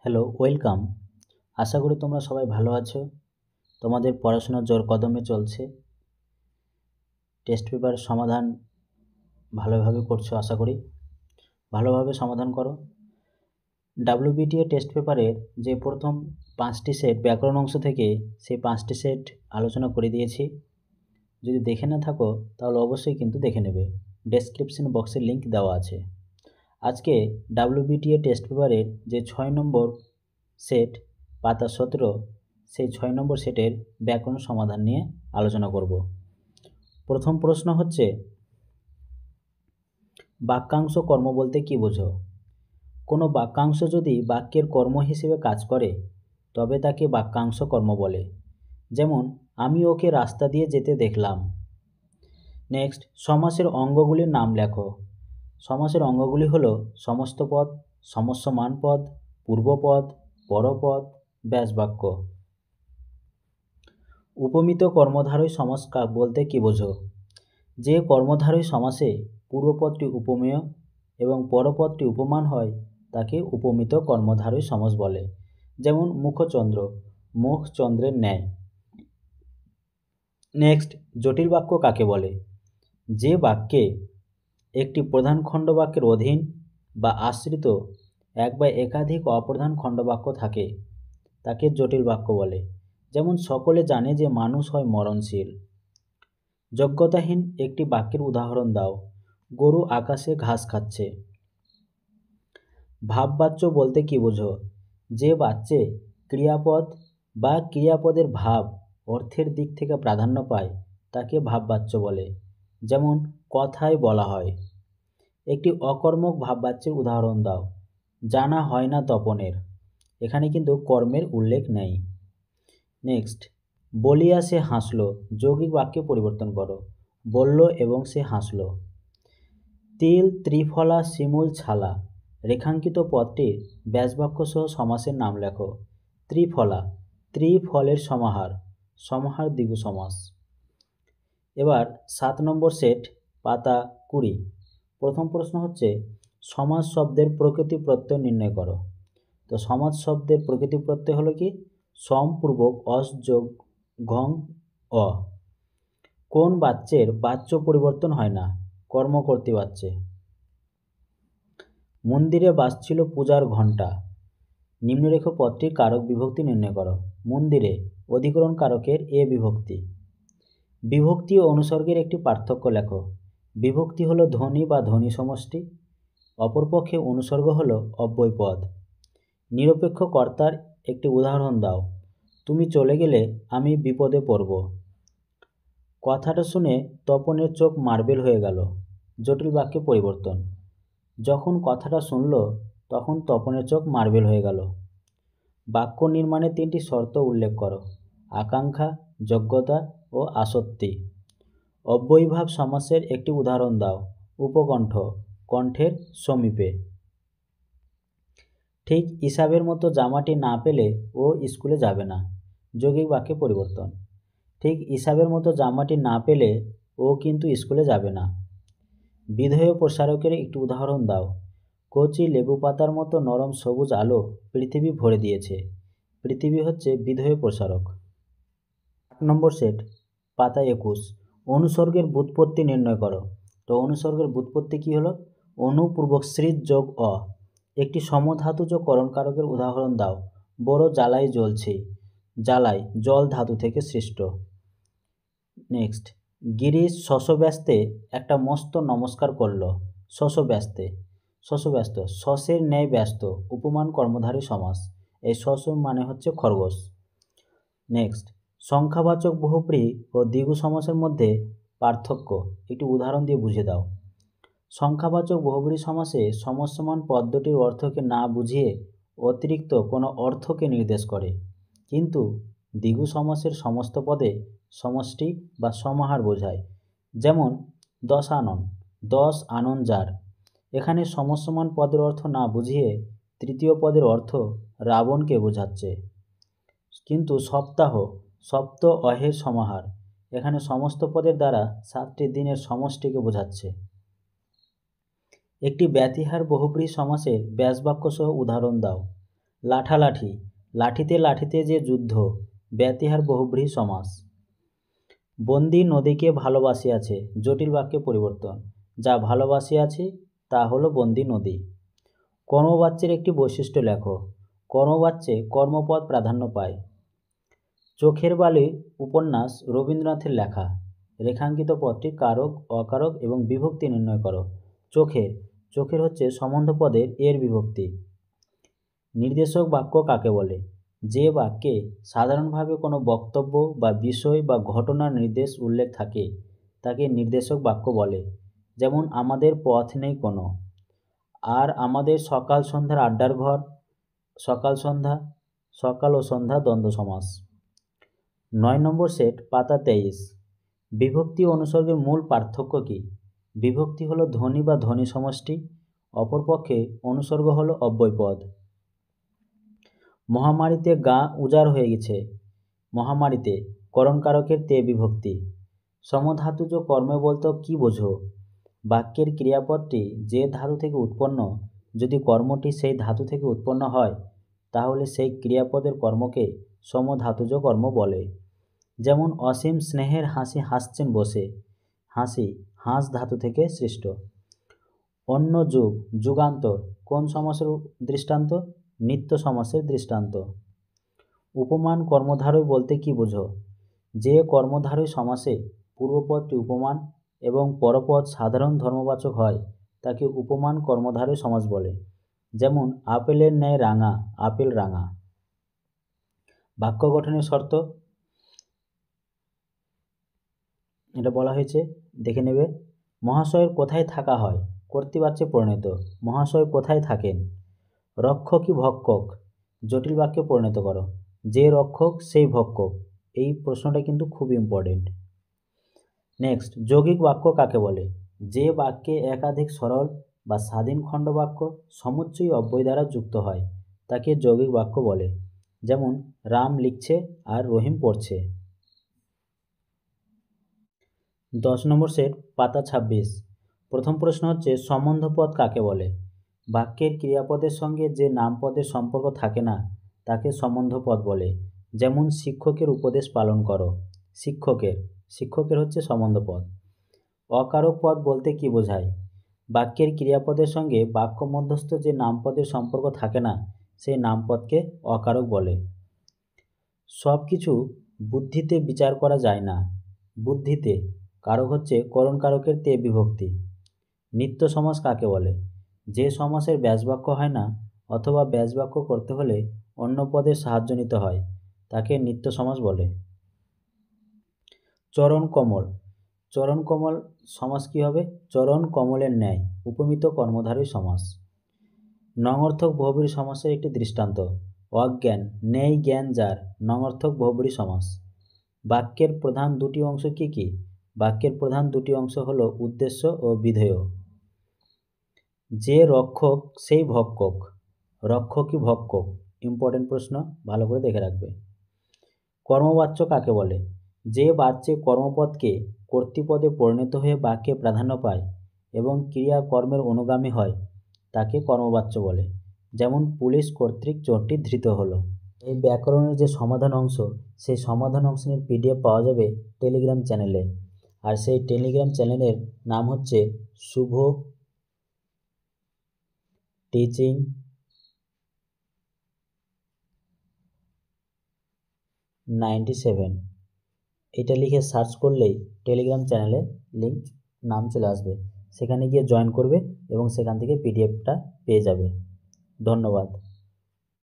Hello, welcome. আশা করি তোমরা সবাই ভালো আছো। তোমাদের পড়াশোনা জোর কদমে চলছে। টেস্ট পেপার সমাধান ভালোভাবে করছো আশা করি। ভালোভাবে সমাধান করো। WBTA টেস্ট পেপারের যে প্রথম 5টি সেট ব্যাকরণ অংশ থেকে সেই 5টি সেট আলোচনা করে দিয়েছি। যদি দেখে না থাকো তাহলে অবশ্যই কিন্তু দেখে নেবে। ডেসক্রিপশন বক্সে লিঙ্ক দেওয়া আছে। আজকে WBTA টেস্ট পেপারের যে 6 নম্বর সেট পাতা 17 সেই 6 নম্বর সেটের ব্যাকরণ সমাধান নিয়ে আলোচনা করব। প্রথম প্রশ্ন হচ্ছে, বাক্যাংশ কর্ম বলতে কি বোঝো? কোনো বাক্যাংশ যদি বাক্যের কর্ম হিসেবে কাজ করে তবে তাকে বাক্যাংশ কর্ম বলে। যেমন, আমি ওকে রাস্তা দিয়ে যেতে দেখলাম। নেক্সট, সমাসের অঙ্গগুলির নাম লেখো। সমাসের অঙ্গগুলি হলো সমস্ত পদ, সমস্যমান পদ, পূর্বপদ, পরপদ, ব্যাসবাক্য। উপমিত কর্মধারয় সমাস বলতে কি বোঝো? যে কর্মধারয় সমাসে পূর্বপদটি উপমেয় এবং পরপদটি উপমান হয় তাকে উপমিত কর্মধারয় সমাস বলে। যেমন মুখচন্দ্র, মুখ চন্দ্রের ন্যায়। নেক্সট, জটিল বাক্য কাকে বলে? যে বাক্যে একটি প্রধান খণ্ডবাক্যের অধীন বা আশ্রিত এক বা একাধিক অপ্রধান খণ্ডবাক্য থাকে তাকে জটিল বাক্য বলে। যেমন, সকলে জানে যে মানুষ হয় মরণশীল। যোগ্যতাহীন একটি বাক্যের উদাহরণ দাও। গরু আকাশে ঘাস খাচ্ছে। ভাববাচ্য বলতে কি বোঝো? যে বাচ্যে ক্রিয়াপদ বা ক্রিয়াপদের ভাব অর্থের দিক থেকে প্রাধান্য পায় তাকে ভাববাচ্য বলে। যেমন, কথায় বলা হয়। একটি অকর্মক ভাববাচ্যের উদাহরণ দাও। জানা হয় না তপনের। এখানে কিন্তু কর্মের উল্লেখ নেই। নেক্সট, বলিয়া সে হাসল। যৌগিক বাক্যে পরিবর্তন করো। বলল এবং সে হাসল। তিল, ত্রিফলা, শিমুল, ছালা। রেখাঙ্কিত পদটির ব্যাসবাক্য সহ সমাসের নাম লেখো। ত্রিফলা, ত্রিফলের সমাহার, সমাহার দ্বিগু সমাস। এবার 7 নম্বর সেট পাতা 20। প্রথম প্রশ্ন হচ্ছে, সমাস শব্দের প্রকৃতি প্রত্যয় নির্ণয় করো। তো সমাস শব্দের প্রকৃতি প্রত্যয় হলো কি? সম পূর্বক অস যোগ ঘং অ। কোন বাচ্যের বাচ্য পরিবর্তন হয় না? কর্মকর্তী বাচ্যে। মন্দিরে বাজছিল পূজার ঘণ্টা। নিম্নরেখ পদটির কারক বিভক্তি নির্ণয় করো। মন্দিরে অধিকরণ কারকের এ বিভক্তি। বিভক্তি ও অনুসর্গের একটি পার্থক্য লেখো। বিভক্তি হলো ধ্বনি বা ধ্বনি সমষ্টি, অপরপক্ষে অনুসর্গ হলো অব্যয় পদ। নিরপেক্ষ কর্তার একটি উদাহরণ দাও। তুমি চলে গেলে আমি বিপদে পড়ব। কথাটা শুনে তপনের চোখ মার্বেল হয়ে গেল। জটিল বাক্যে পরিবর্তন। যখন কথাটা শুনল তখন তপনের চোখ মার্বেল হয়ে গেল। বাক্য নির্মাণে 3টি শর্ত উল্লেখ করো। আকাঙ্ক্ষা, যোগ্যতা ও আসক্তি। অব্যয়ীভাব সমাসের একটি উদাহরণ দাও। উপকণ্ঠ, কণ্ঠের সমীপে। ঠিক ইসাবের মতো জামাটি না পেলে ও স্কুলে যাবে না। যৌগিক বাক্যে পরিবর্তন। ঠিক ইসাবের মতো জামাটি না পেলে ও কিন্তু স্কুলে যাবে না। বিধেয় প্রসারকের একটি উদাহরণ দাও। কচি লেবু পাতার মতো নরম সবুজ আলো পৃথিবী ভরে দিয়েছে। পৃথিবী হচ্ছে বিধেয় প্রসারক। 8 নম্বর সেট পাতা 21। অনুসর্গের ব্যুৎপত্তি নির্ণয় করো। তো অনুসর্গের ব্যুৎপত্তি কি হলো? অনুপূর্বক সৃজ যোগ অ। একটি সমধাতুজ করণকারকের উদাহরণ দাও। বড় জ্বালায় জ্বলছে। জ্বালায় জল ধাতু থেকে সৃষ্ট। নেক্সট, গিরিশ শশব্যস্তে একটা মস্ত নমস্কার করল। শশব্যস্তে, শশব্যস্ত, শশের ন্যায় ব্যস্ত, উপমান কর্মধারী সমাস। এই শশ মানে হচ্ছে খরগোশ। নেক্সট, সংখ্যাবাচক বহুব্রী ও দ্বিগু সমাসের মধ্যে পার্থক্য একটি উদাহরণ দিয়ে বুঝিয়ে দাও। সংখ্যাবাচক বহুব্রী সমাসে সমস্যমান পদ্মটির অর্থকে না বুঝিয়ে অতিরিক্ত কোনো অর্থকে নির্দেশ করে, কিন্তু দ্বিগু সমাসের সমস্ত পদে সমষ্টি বা সমাহার বোঝায়। যেমন, 10 আনন, 10 আনন যার। এখানে সমস্যমান পদের অর্থ না বুঝিয়ে তৃতীয় পদের অর্থ রাবণকে বোঝাচ্ছে। কিন্তু সপ্তাহ, সপ্ত অহের সমাহার। এখানে সমস্ত পদের দ্বারা 7টি দিনের সমষ্টিকে বোঝাচ্ছে। একটি ব্যতিহার বহুব্রী সমাসের ব্যাসবাক্য সহ উদাহরণ দাও। লাঠালাঠি, লাঠিতে লাঠিতে যে যুদ্ধ, ব্যতিহার বহুব্রীহি সমাস। বন্দি নদীকে ভালোবাসিয়াছে, জটিল বাক্যে পরিবর্তন। যা ভালোবাসিয়াছি তা হলো বন্দি নদী। কর্মবাচ্যের একটি বৈশিষ্ট্য লেখো। কর্মবাচ্যে কর্মপদ প্রাধান্য পায়। চোখের বালি উপন্যাস রবীন্দ্রনাথের লেখা। রেখাঙ্কিত পদটি কারক, অকারক এবং বিভক্তি নির্ণয় করো। চোখের, চোখের হচ্ছে সম্বন্ধ পদের এর বিভক্তি। নির্দেশক বাক্য কাকে বলে? যে বাক্যে সাধারণভাবে কোনো বক্তব্য বা বিষয় বা ঘটনার নির্দেশ উল্লেখ থাকে তাকে নির্দেশক বাক্য বলে। যেমন আমাদের পথ নেই কোনো, আর আমাদের সকাল সন্ধ্যার আড্ডার ঘর। সকাল সন্ধ্যা, সকাল ও সন্ধ্যা দ্বন্দ্ব সমাস। 9 নম্বর সেট, পাতা 23। বিভক্তি অনুসর্গের মূল পার্থক্য কী? বিভক্তি হলো ধ্বনি বা ধ্বনি সমষ্টি, অপরপক্ষে অনুসর্গ হলো অব্যয়পদ। মহামারীতে গা উজাড় হয়ে গেছে। মহামারীতে করণকারকের তে বিভক্তি। সমধাতুজ কর্মে বলতে কি বোঝো? বাক্যের ক্রিয়াপদটি যে ধাতু থেকে উৎপন্ন, যদি কর্মটি সেই ধাতু থেকে উৎপন্ন হয় তাহলে সেই ক্রিয়াপদের কর্মকে সমধাতুজ কর্ম বলে। যেমন অসীম স্নেহের হাসি হাসছেন বসে। হাসি হাঁস ধাতু থেকে সৃষ্ট। অন্য যুগ, যুগান্তর কোন সমাসের দৃষ্টান্ত? নিত্য সমাসের দৃষ্টান্ত। উপমান কর্মধারয় বলতে কি বোঝো? যে কর্মধারয় সমাসে পূর্বপদটি উপমান এবং পরপদ সাধারণ ধর্মবাচক হয় তাকে উপমান কর্মধারয় সমাস বলে। যেমন আপেলের ন্যায় রাঙা, আপেল রাঙা। বাক্য গঠনের শর্ত এটা বলা হয়েছে, দেখে নেবে। মহাশয়ের কোথায় থাকা হয়? কর্তৃবাচ্যে পরিণত। মহাশয় কোথায় থাকেন? রক্ষকই ভক্ষক, জটিল বাক্যে পরিণত করো। যে রক্ষক সেই ভক্ষক। এই প্রশ্নটা কিন্তু খুব ইম্পর্টেন্ট। নেক্সট, যৌগিক বাক্য কাকে বলে? যে বাক্যে একাধিক সরল বা স্বাধীন খণ্ডবাক্য সমুচ্চয়ী অব্যয় দ্বারা যুক্ত হয় তাকে যৌগিক বাক্য বলে। যেমন রাম লিখছে আর রহিম পড়ছে। 10 নম্বর সেট, পাতা 26। প্রথম প্রশ্ন হচ্ছে সম্বন্ধপদ কাকে বলে? বাক্যের ক্রিয়াপদের সঙ্গে যে নামপদের সম্পর্ক থাকে না তাকে সম্বন্ধপদ বলে। যেমন শিক্ষকের উপদেশ পালন করো। শিক্ষকের, শিক্ষকের হচ্ছে সম্বন্ধপদ। অকারক পদ বলতে কি বোঝায়? বাক্যের ক্রিয়াপদের সঙ্গে বাক্য মধ্যস্থ যে নামপদের সম্পর্ক থাকে না সেই নামপদকে অকারক বলে। সব কিছু বুদ্ধিতে বিচার করা যায় না। বুদ্ধিতে, কারক হচ্ছে করণকারকের তে বিভক্তি। নিত্য সমাস কাকে বলে? যে সমাসের ব্যাসবাক্য হয় না অথবা ব্যাসবাক্য করতে হলে অন্য পদের সাহায্য নিতে হয় তাকে নিত্য সমাস বলে। চরণ কমল, চরণ কমল সমাস কী হবে? চরণ কমলের ন্যায়, উপমিত কর্মধারী সমাস। নঙর্থক বহুব্রীহি সমাসের একটি দৃষ্টান্ত। অজ্ঞান, নেই জ্ঞান যার, নঙর্থক বহুব্রীহি সমাস। বাক্যের প্রধান দুটি অংশ কি কি? বাক্যের প্রধান দুটি অংশ হলো উদ্দেশ্য ও বিধেয়। যে রক্ষক সেই ভক্ষক, রক্ষকই ভক্ষক। ইম্পর্টেন্ট প্রশ্ন, ভালো করে দেখে রাখবে। কর্মবাচ্য কাকে বলে? যে বাচ্যে কর্মপদকে কর্তৃপদে পরিণত হয়ে বাক্যে প্রাধান্য পায় এবং ক্রিয়া কর্মের অনুগামী হয় তাকে কর্মবাচ্য বলে। যেমন পুলিশ কর্তৃক চোরটি ধৃত হলো। এই ব্যাকরণের যে সমাধান অংশ সেই সমাধান অংশের PDF পাওয়া যাবে টেলিগ্রাম চ্যানেলে। আর সেই টেলিগ্রাম চ্যানেলের নাম হচ্ছে শুভ টিচিং 97। এটা লিখে সার্চ করলেই টেলিগ্রাম চ্যানেলে লিঙ্ক নাম চলে আসবে, সেখানে গিয়ে জয়েন করবে এবং সেখান থেকে PDFটা পেয়ে যাবে। ধন্যবাদ।